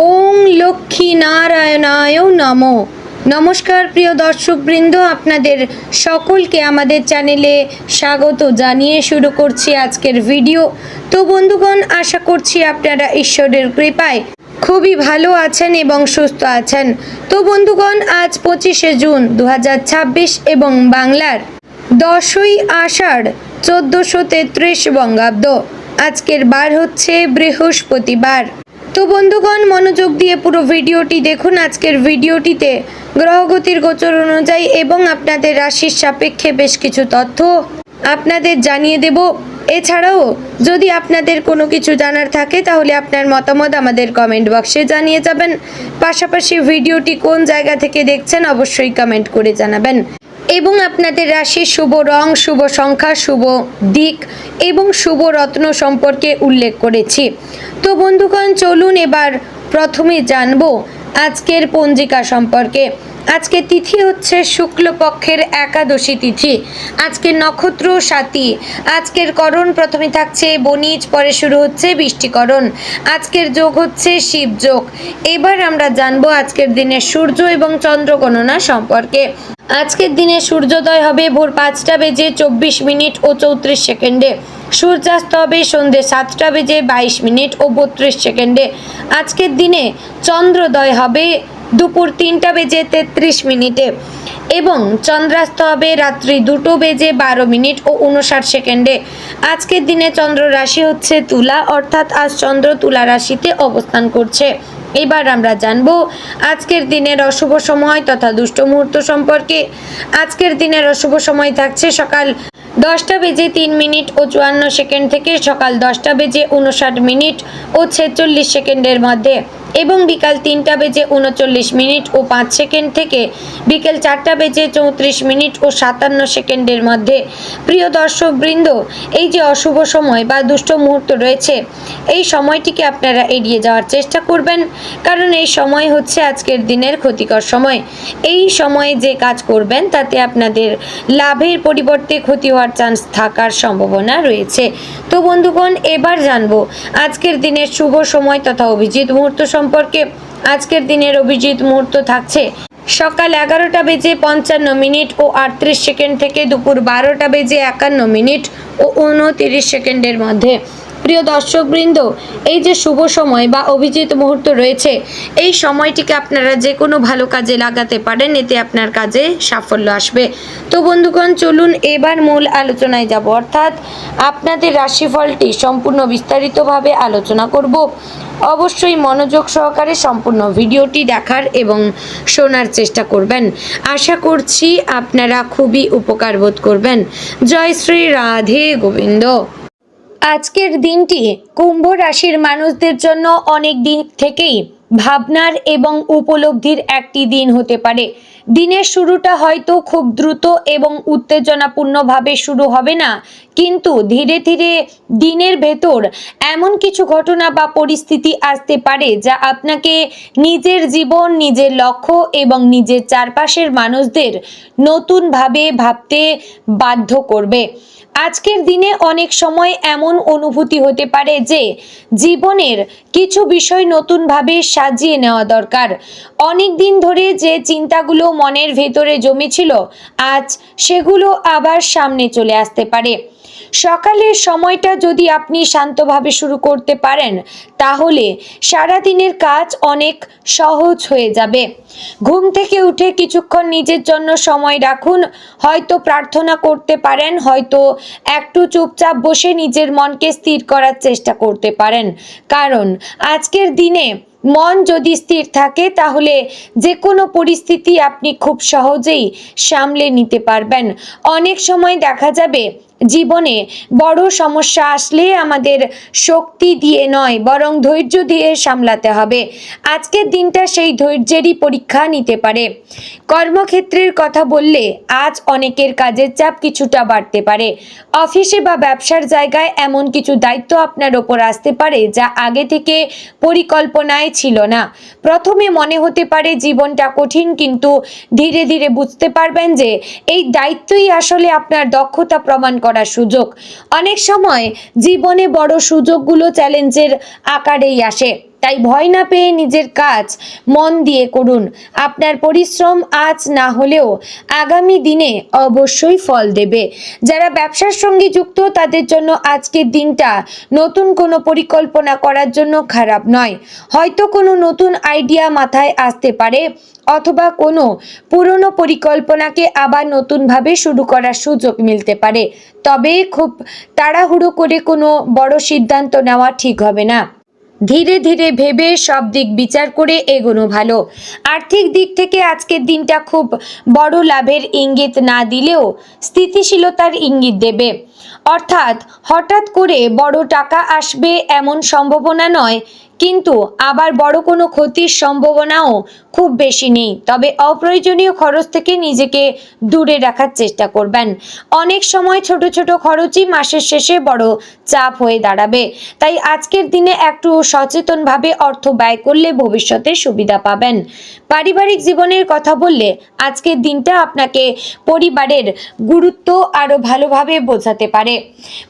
ওং লক্ষ্মী নারায়ণায় নমো। নমস্কার প্রিয় দর্শকবৃন্দ, আপনাদের সকলকে আমাদের চ্যানেলে স্বাগত জানিয়ে শুরু করছি আজকের ভিডিও। তো বন্ধুগণ, আশা করছি আপনারা ঈশ্বরের কৃপায় খুবই ভালো আছেন এবং সুস্থ আছেন। তো বন্ধুগণ, আজ 25শে জুন 2026 এবং বাংলার 10ই আষাঢ় 1433 বঙ্গাব্দ। আজকের বার হচ্ছে বৃহস্পতিবার। তো বন্ধুগণ, মনোযোগ দিয়ে পুরো ভিডিওটি দেখুন। আজকের ভিডিওটিতে গ্রহগতির গোচর অনুযায়ী এবং আপনাদের রাশির সাপেক্ষে বেশ কিছু তথ্য আপনাদের জানিয়ে দেব। এছাড়াও যদি আপনাদের কোনো কিছু জানার থাকে তাহলে আপনার মতামত আমাদের কমেন্ট বক্সে জানিয়ে যাবেন। পাশাপাশি ভিডিওটি কোন জায়গা থেকে দেখছেন অবশ্যই কমেন্ট করে জানাবেন এবং আপনাদের রাশির শুভ রং, শুভ সংখ্যা, শুভ দিক এবং শুভ রত্ন সম্পর্কে উল্লেখ করেছি। তো বন্ধুগণ, চলুন এবার প্রথমে জানবো আজকের পঞ্জিকা সম্পর্কে। আজকের তিথি হচ্ছে শুক্লপক্ষের একাদশী তিথি। আজকের নক্ষত্র স্বাতী। আজকের করণ প্রথমে থাকছে বণিজ, পরে শুরু হচ্ছে বৃষ্টিকরণ। আজকের যোগ হচ্ছে শিবযোগ। এবার আমরা জানবো আজকের দিনের সূর্য এবং চন্দ্র গণনা সম্পর্কে। আজকের দিনে সূর্যোদয় হবে ভোর 5টা বেজে 24 মিনিট ও 34 সেকেন্ডে। সূর্যাস্ত হবে সন্ধ্যে 7টা বেজে 22 মিনিট ও 32 সেকেন্ডে। আজকের দিনে চন্দ্রোদয় হবে দুপুর 3টা বেজে 33 মিনিটে এবং চন্দ্রাস্ত হবে রাত্রি 2টো বেজে 12 মিনিট ও 59 সেকেন্ডে। আজকের দিনে চন্দ্র রাশি হচ্ছে তুলা, অর্থাৎ আজ চন্দ্র তুলা রাশিতে অবস্থান করছে। এবার আমরা জানবো আজকের দিনের অশুভ সময় তথা দুষ্ট মুহূর্ত সম্পর্কে। আজকের দিনের অশুভ সময় থাকছে সকাল 10টা বেজে 3 মিনিট ও 54 সেকেন্ড থেকে সকাল 10টা বেজে 59 মিনিট ও 46 সেকেন্ডের মধ্যে এবং বিকাল 3টা বেজে 39 মিনিট ও 5 সেকেন্ড থেকে বিকেল 4টা বেজে 34 মিনিট ও 57 সেকেন্ডের মধ্যে। প্রিয় দর্শক বৃন্দ, এই যে অশুভ সময় বা দুষ্ট মুহূর্ত রয়েছে, এই সময়টিকে আপনারা এড়িয়ে যাওয়ার চেষ্টা করবেন, কারণ এই সময় হচ্ছে আজকের দিনের ক্ষতিকর সময়। এই সময়ে যে কাজ করবেন তাতে আপনাদের লাভের পরিবর্তে ক্ষতি হওয়ার চান্স থাকার সম্ভাবনা রয়েছে। তো বন্ধুগণ, এবার জানবো আজকের দিনের শুভ সময় তথা অভিজিৎ মুহূর্ত সম্পর্কে। আজকের দিনের অভিজিৎ মুহূর্ত থাকছে সকাল 11টা বেজে 55 মিনিট ও 38 সেকেন্ড থেকে দুপুর 12টা বেজে 51 মিনিট ও 29 সেকেন্ডের মধ্যে। প্রিয় দর্শকবৃন্দ, এই যে শুভ সময় বা অভিজিৎ মুহূর্ত রয়েছে, এই সময়টিকে আপনারা যে কোনো ভালো কাজে লাগাতে পারেন, এতে আপনার কাজে সাফল্য আসবে। তো বন্ধুগণ, চলুন এবার মূল আলোচনায় যাব, অর্থাৎ আপনাদের রাশিফলটি সম্পূর্ণ বিস্তারিতভাবে আলোচনা করব। অবশ্যই মনোযোগ সহকারে সম্পূর্ণ ভিডিওটি দেখার এবং শোনার চেষ্টা করবেন। আশা করছি আপনারা খুবই উপকার বোধ করবেন। জয় শ্রী রাধে গোবিন্দ। আজকের দিনটি কুম্ভ রাশির মানুষদের জন্য অনেক দিন থেকেই ভাবনার এবং উপলব্ধির একটি দিন হতে পারে। দিনের শুরুটা হয়তো খুব দ্রুত এবং উত্তেজনাপূর্ণভাবে শুরু হবে না, কিন্তু ধীরে ধীরে দিনের ভেতর এমন কিছু ঘটনা বা পরিস্থিতি আসতে পারে যা আপনাকে নিজের জীবন, নিজের লক্ষ্য এবং নিজের চারপাশের মানুষদের নতুনভাবে ভাবতে বাধ্য করবে। আজকের দিনে অনেক সময় এমন অনুভূতি হতে পারে যে জীবনের কিছু বিষয় নতুনভাবে সাজিয়ে নেওয়া দরকার। অনেক দিন ধরে যে চিন্তাগুলো মনের ভেতরে জমেছিল, আজ সেগুলো আবার সামনে চলে আসতে পারে। সকালের সময়টা যদি আপনি শান্তভাবে শুরু করতে পারেন, তাহলে সারাদিনের কাজ অনেক সহজ হয়ে যাবে। ঘুম থেকে উঠে কিছুক্ষণ নিজের জন্য সময় রাখুন। হয়তো প্রার্থনা করতে পারেন, হয়তো একটু চুপচাপ বসে নিজের মনকে স্থির করার চেষ্টা করতে পারেন, কারণ আজকের দিনে মন যদি স্থির থাকে তাহলে যে কোনো পরিস্থিতি আপনি খুব সহজেই সামলে নিতে পারবেন। অনেক সময় দেখা যাবে জীবনে বড় সমস্যা আসলে আমাদের শক্তি দিয়ে নয়, বরং ধৈর্য দিয়ে সামলাতে হবে। আজকের দিনটা সেই ধৈর্যেরই পরীক্ষা নিতে পারে। কর্মক্ষেত্রের কথা বললে আজ অনেকের কাজের চাপ কিছুটা বাড়তে পারে। অফিসে বা ব্যবসার জায়গায় এমন কিছু দায়িত্ব আপনার ওপর আসতে পারে যা আগে থেকে পরিকল্পনায় ছিল না। প্রথমে মনে হতে পারে জীবনটা কঠিন, কিন্তু ধীরে ধীরে বুঝতে পারবেন যে এই দায়িত্বই আসলে আপনার দক্ষতা প্রমাণ করার সুযোগ। অনেক সময় জীবনে বড় সুযোগগুলো চ্যালেঞ্জের আকারেই আসে। তাই ভয় না পেয়ে নিজের কাজ মন দিয়ে করুন। আপনার পরিশ্রম আজ না হলেও আগামী দিনে অবশ্যই ফল দেবে। যারা ব্যবসার সঙ্গে যুক্ত তাদের জন্য আজকের দিনটা নতুন কোনো পরিকল্পনা করার জন্য খারাপ নয়। হয়তো কোনো নতুন আইডিয়া মাথায় আসতে পারে অথবা কোনো পুরনো পরিকল্পনাকে আবার নতুনভাবে শুরু করার সুযোগ মিলতে পারে। তবে খুব তাড়াহুড়ো করে কোনো বড় সিদ্ধান্ত নেওয়া ঠিক হবে না। ধীরে ধীরে ভেবে সব দিক বিচার করে এগোনো ভালো। আর্থিক দিক থেকে আজকের দিনটা খুব বড় লাভের ইঙ্গিত না দিলেও স্থিতিশীলতার ইঙ্গিত দেবে। অর্থাৎ হঠাৎ করে বড় টাকা আসবে এমন সম্ভাবনা নয়, কিন্তু আবার বড় কোনো ক্ষতির সম্ভাবনাও খুব বেশি নেই। তবে অপ্রয়োজনীয় খরচ থেকে নিজেকে দূরে রাখার চেষ্টা করবেন। অনেক সময় ছোট ছোট খরচই মাসের শেষে বড় চাপ হয়ে দাঁড়াবে। তাই আজকের দিনে একটু সচেতনভাবে অর্থ ব্যয় করলে ভবিষ্যতে সুবিধা পাবেন। পারিবারিক জীবনের কথা বললে আজকের দিনটা আপনাকে পরিবারের গুরুত্ব আরও ভালোভাবে বোঝাতে পারে।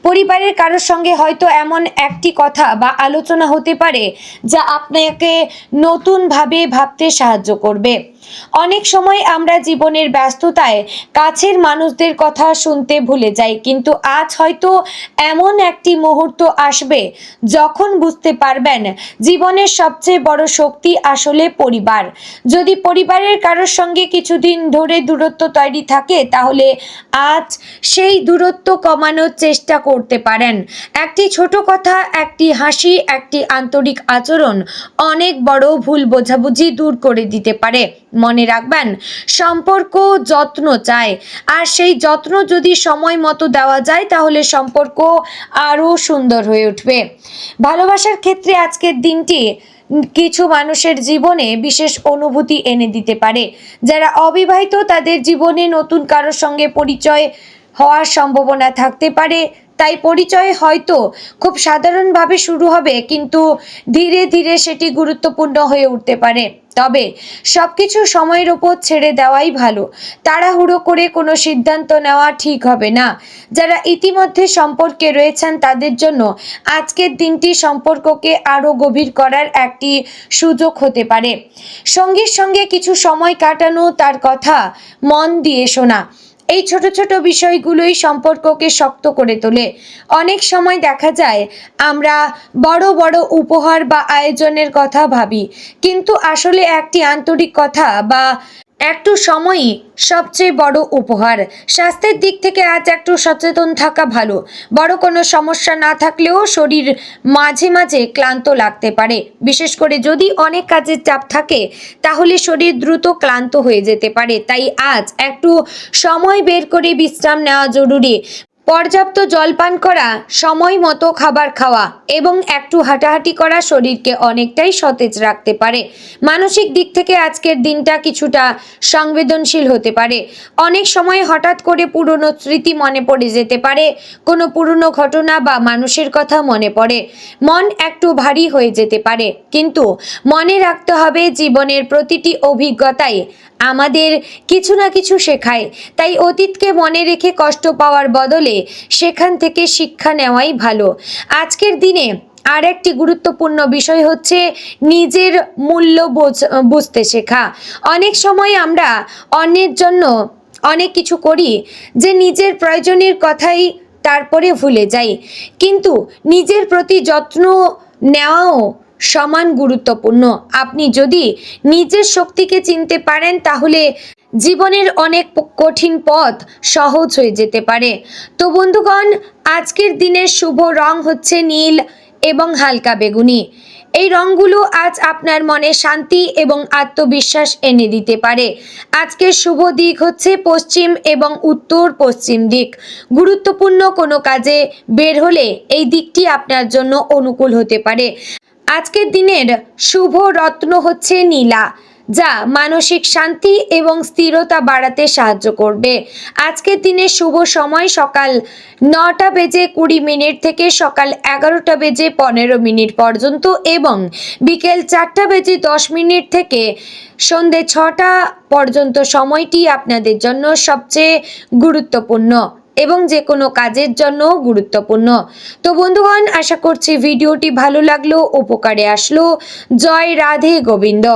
পরিবারের কারোর সঙ্গে হয়তো এমন একটি কথা বা আলোচনা হতে পারে যা আপনাকে নতুনভাবে ভাবতে সাহায্য করবে। অনেক সময় আমরা জীবনের ব্যস্ততায় কাছের মানুষদের কথা শুনতে ভুলে যাই, কিন্তু আজ হয়তো এমন একটি মুহূর্ত আসবে যখন বুঝতে পারবেন জীবনের সবচেয়ে বড় শক্তি আসলে পরিবার। যদি পরিবারের কারোর সঙ্গে কিছুদিন ধরে দূরত্ব তৈরি থাকে তাহলে আজ সেই দূরত্ব কমানোর চেষ্টা করতে পারেন। একটি ছোট কথা, একটি হাসি, একটি আন্তরিক আচরণ অনেক বড় ভুল বোঝাবুঝি দূর করে দিতে পারে। মনে রাখবেন, সম্পর্ক যত্ন চায়, আর সেই যত্ন যদি সময় মতো দেওয়া যায় তাহলে সম্পর্ক আরও সুন্দর হয়ে উঠবে। ভালোবাসার ক্ষেত্রে আজকের দিনটি কিছু মানুষের জীবনে বিশেষ অনুভূতি এনে দিতে পারে। যারা অবিবাহিত তাদের জীবনে নতুন কারোর সঙ্গে পরিচয় হওয়ার সম্ভাবনা থাকতে পারে। তাই পরিচয় হয়তো খুব সাধারণভাবে শুরু হবে, কিন্তু ধীরে ধীরে সেটি গুরুত্বপূর্ণ হয়ে উঠতে পারে। তবে সবকিছু সময়ের উপর ছেড়ে দেওয়াই ভালো। তাড়াহুড়ো করে কোনো সিদ্ধান্ত নেওয়া ঠিক হবে না। যারা ইতিমধ্যে সম্পর্কে রয়েছেন তাদের জন্য আজকের দিনটি সম্পর্ককে আরও গভীর করার একটি সুযোগ হতে পারে। সঙ্গীর সঙ্গে কিছু সময় কাটানো, তার কথা মন দিয়ে শোনা, এই ছোট ছোট বিষয়গুলোই সম্পর্ককে শক্ত করে তোলে। অনেক সময় দেখা যায় আমরা বড় বড় উপহার বা আয়োজনের কথা ভাবি, কিন্তু আসলে একটি আন্তরিক কথা বা একটু সময়ই সবচেয়ে বড় উপহার। স্বাস্থ্যের দিক থেকে আজ একটু সচেতন থাকা ভালো। বড় কোনো সমস্যা না থাকলেও শরীর মাঝে মাঝে ক্লান্ত লাগতে পারে। বিশেষ করে যদি অনেক কাজের চাপ থাকে তাহলে শরীর দ্রুত ক্লান্ত হয়ে যেতে পারে। তাই আজ একটু সময় বের করে বিশ্রাম নেওয়া জরুরি। পর্যাপ্ত জল পান করা, সময় মতো খাবার খাওয়া এবং একটু হাঁটাহাঁটি করা শরীরকে অনেকটাই সতেজ রাখতে পারে। মানসিক দিক থেকে আজকের দিনটা কিছুটা সংবেদনশীল হতে পারে। অনেক সময় হঠাৎ করে পুরনো স্মৃতি মনে পড়ে যেতে পারে, কোনো পুরনো ঘটনা বা মানুষের কথা মনে পড়ে। মন একটু ভারী হয়ে যেতে পারে, কিন্তু মনে রাখতে হবে জীবনের প্রতিটি অভিজ্ঞতাই আমাদের কিছু না কিছু শেখায়। তাই অতীতকে মনে রেখে কষ্ট পাওয়ার বদলে সেখান থেকে শিক্ষা নেওয়াই ভালো। আজকের দিনে আর একটি গুরুত্বপূর্ণ বিষয় হচ্ছে নিজের মূল্য বুঝতে শেখা। অনেক সময় আমরা অন্যের জন্য অনেক কিছু করি যে নিজের প্রয়োজনের কথাই তারপরে ভুলে যাই, কিন্তু নিজের প্রতি যত্ন নেওয়াও সমান গুরুত্বপূর্ণ। আপনি যদি নিজের শক্তিকে চিনতে পারেন তাহলে জীবনের অনেক কঠিন পথ সহজ হয়ে যেতে পারে। তো বন্ধুগণ, আজকের দিনের শুভ রং হচ্ছে নীল এবং হালকা বেগুনি। এই রঙগুলো আজ আপনার মনে শান্তি এবং আত্মবিশ্বাস এনে দিতে পারে। আজকের শুভ দিক হচ্ছে পশ্চিম এবং উত্তর পশ্চিম দিক। গুরুত্বপূর্ণ কোনো কাজে বের হলে এই দিকটি আপনার জন্য অনুকূল হতে পারে। আজকের দিনের শুভ রত্ন হচ্ছে নীলা, যা মানসিক শান্তি এবং স্থিরতা বাড়াতে সাহায্য করবে। আজকের দিনের শুভ সময় সকাল 9:20 থেকে সকাল 11:15 পর্যন্ত এবং বিকেল 4:10 থেকে সন্ধে 6টা পর্যন্ত সময়টি আপনাদের জন্য সবচেয়ে গুরুত্বপূর্ণ। এবং যে কোনো কাজের জন্য গুরুত্বপূর্ণ। তো বন্ধুগণ, আশা করছি ভিডিওটি ভালো লাগলো, উপকারে আসলো। জয় রাধে গোবিন্দ।